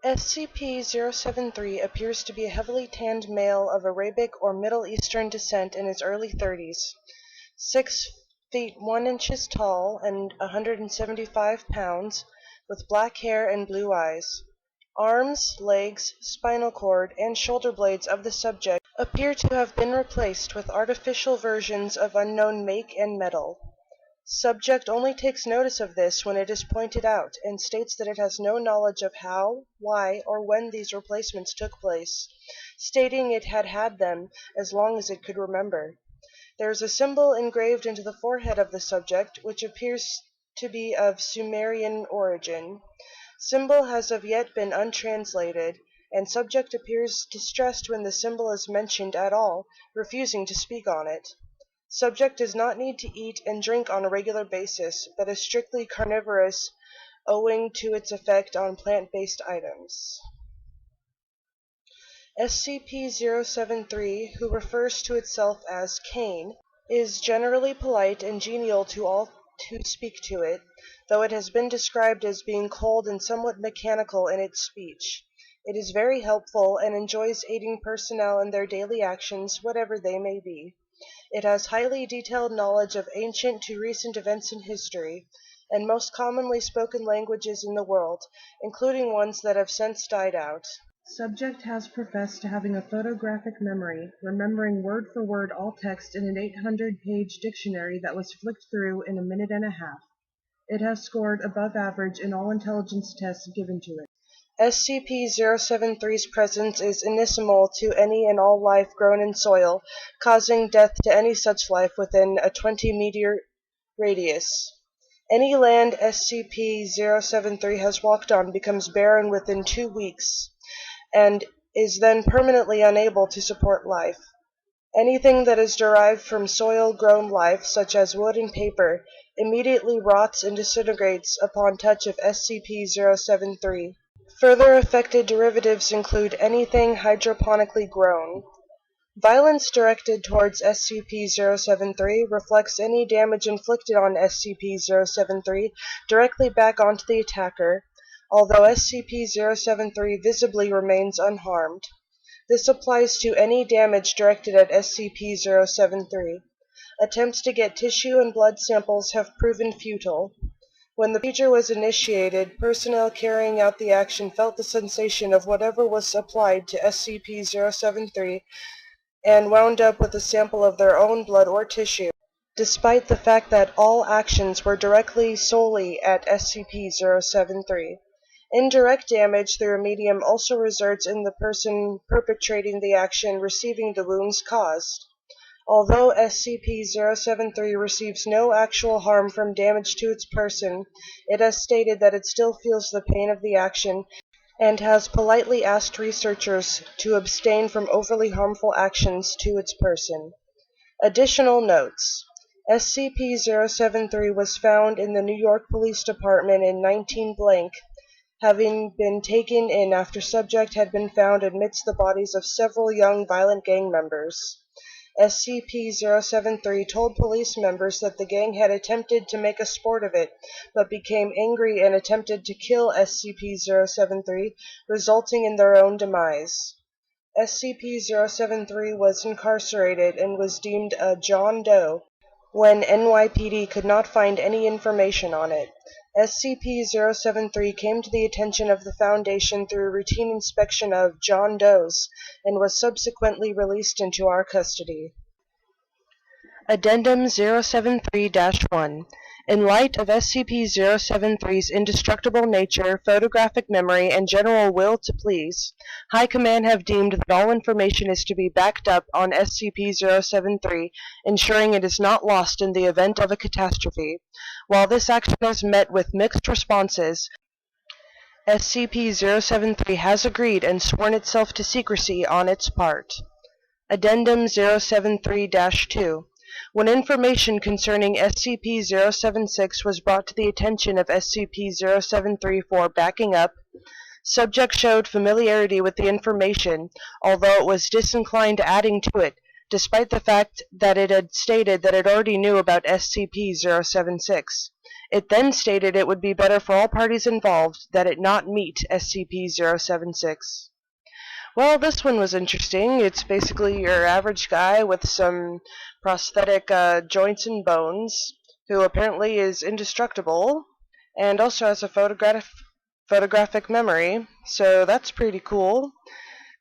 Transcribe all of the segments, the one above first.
SCP-073 appears to be a heavily tanned male of Arabic or Middle Eastern descent in his early 30s, 6 feet 1 inches tall and 175 pounds, with black hair and blue eyes. Arms, legs, spinal cord, and shoulder blades of the subject appear to have been replaced with artificial versions of unknown make and metal. Subject only takes notice of this when it is pointed out, and states that it has no knowledge of how, why, or when these replacements took place, stating it had had them as long as it could remember. There is a symbol engraved into the forehead of the subject, which appears to be of Sumerian origin. Symbol has of yet been untranslated, and subject appears distressed when the symbol is mentioned at all, refusing to speak on it. Subject does not need to eat and drink on a regular basis, but is strictly carnivorous owing to its effect on plant-based items. SCP-073, who refers to itself as Cain, is generally polite and genial to all who speak to it, though it has been described as being cold and somewhat mechanical in its speech. It is very helpful and enjoys aiding personnel in their daily actions, whatever they may be. It has highly detailed knowledge of ancient to recent events in history, and most commonly spoken languages in the world, including ones that have since died out. Subject has professed to having a photographic memory, remembering word for word all text in an 800-page dictionary that was flicked through in a minute and a half. It has scored above average in all intelligence tests given to it. SCP-073's presence is inimical to any and all life grown in soil, causing death to any such life within a 20-meter radius. Any land SCP-073 has walked on becomes barren within 2 weeks, and is then permanently unable to support life. Anything that is derived from soil-grown life, such as wood and paper, immediately rots and disintegrates upon touch of SCP-073. Further affected derivatives include anything hydroponically grown. Violence directed towards SCP-073 reflects any damage inflicted on SCP-073 directly back onto the attacker, although SCP-073 visibly remains unharmed. This applies to any damage directed at SCP-073. Attempts to get tissue and blood samples have proven futile. When the procedure was initiated, personnel carrying out the action felt the sensation of whatever was applied to SCP-073 and wound up with a sample of their own blood or tissue, despite the fact that all actions were directly solely at SCP-073. Indirect damage through a medium also results in the person perpetrating the action receiving the wounds caused. Although SCP-073 receives no actual harm from damage to its person, it has stated that it still feels the pain of the action and has politely asked researchers to abstain from overly harmful actions to its person. Additional notes: SCP-073 was found in the New York Police Department in 19-blank, having been taken in after subject had been found amidst the bodies of several young violent gang members. SCP-073 told police members that the gang had attempted to make a sport of it, but became angry and attempted to kill SCP-073, resulting in their own demise. SCP-073 was incarcerated and was deemed a John Doe when NYPD could not find any information on it. SCP-073 came to the attention of the Foundation through a routine inspection of John Does and was subsequently released into our custody. Addendum 073-1. In light of SCP-073's indestructible nature, photographic memory, and general will to please, High Command have deemed that all information is to be backed up on SCP-073, ensuring it is not lost in the event of a catastrophe. While this action has met with mixed responses, SCP-073 has agreed and sworn itself to secrecy on its part. Addendum 073-2. When information concerning SCP-076 was brought to the attention of SCP-073 for backing up, subject showed familiarity with the information, although it was disinclined to adding to it, despite the fact that it had stated that it already knew about SCP-076. It then stated it would be better for all parties involved that it not meet SCP-076. Well, this one was interesting. It's basically your average guy with some prosthetic joints and bones, who apparently is indestructible, and also has a photographic memory, so that's pretty cool.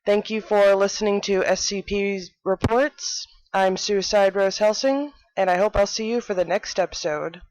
Thank you for listening to SCP Reports. I'm Suicide Rose Hellsing, and I hope I'll see you for the next episode.